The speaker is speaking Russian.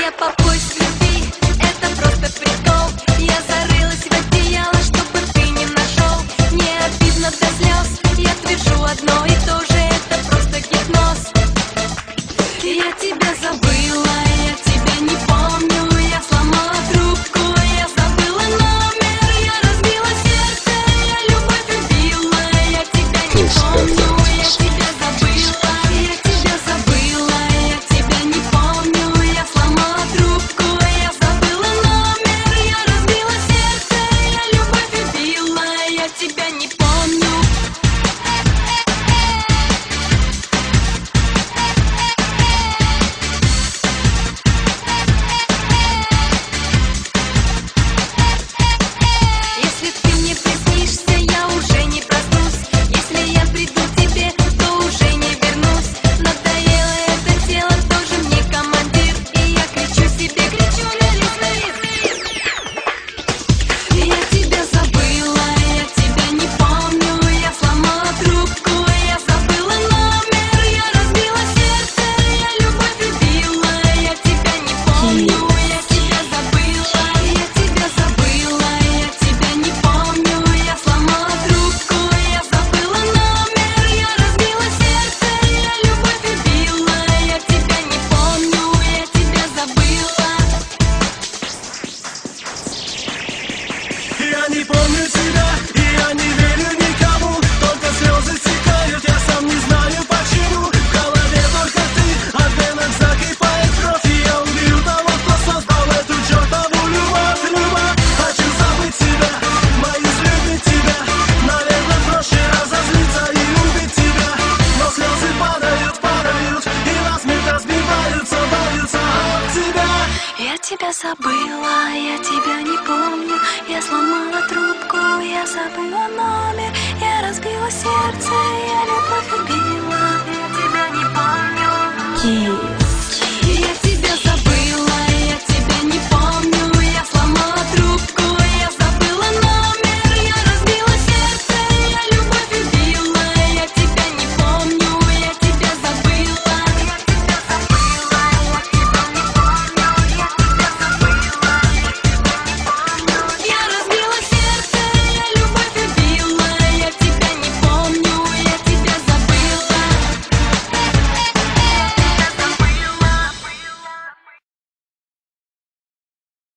тебя по поиск любви, это просто прикол. Я зарылась в одеяло, чтобы ты не нашел. Не обидно до слез, я твержу одно и то же, это просто гипноз. Я тебя забыла, я тебя не помню, я сломала трубку, я забыла номер, я разбила сердце, я любовь убила, я тебя не помню, я тебя забыла, я тебя забыла, я тебя не помню, я сломала трубку, я забыла номер, я разбила сердце, я любовь убила, я тебя не помню. Если ты мне приснишься, я уже не проснусь. Если я приду к тебе, то уже не вернусь. Надоело это тело, тоже мне командир. И я кричу себе, кричу на весь. Я тебя забыла, я тебя не помню, я сломала трубку, я забыла номер, я разбила сердце, я любовь убила, я тебя не помню, я тебя забыла, я тебя забыла, я тебя не помню, я сломала трубку, я забыла номер, я разбила сердце, я любовь убила, я тебя не помню, я тебя забыла. Я не помню тебя, и я не верю никому. Только слезы стекают, я сам не знаю почему. В голове только ты, от венок закипает кровь. И я убью того, кто создал эту чертову любовь. Хочу забыть тебя, боюсь любить тебя. Наверное, проще разозлиться и любить тебя. Но слезы падают, и насмех разбиваются от тебя. Я тебя забыла, я тебя не помню, я сломала трубку, я забыла номер, я разбила сердце, я любовь убила, я тебя не помню.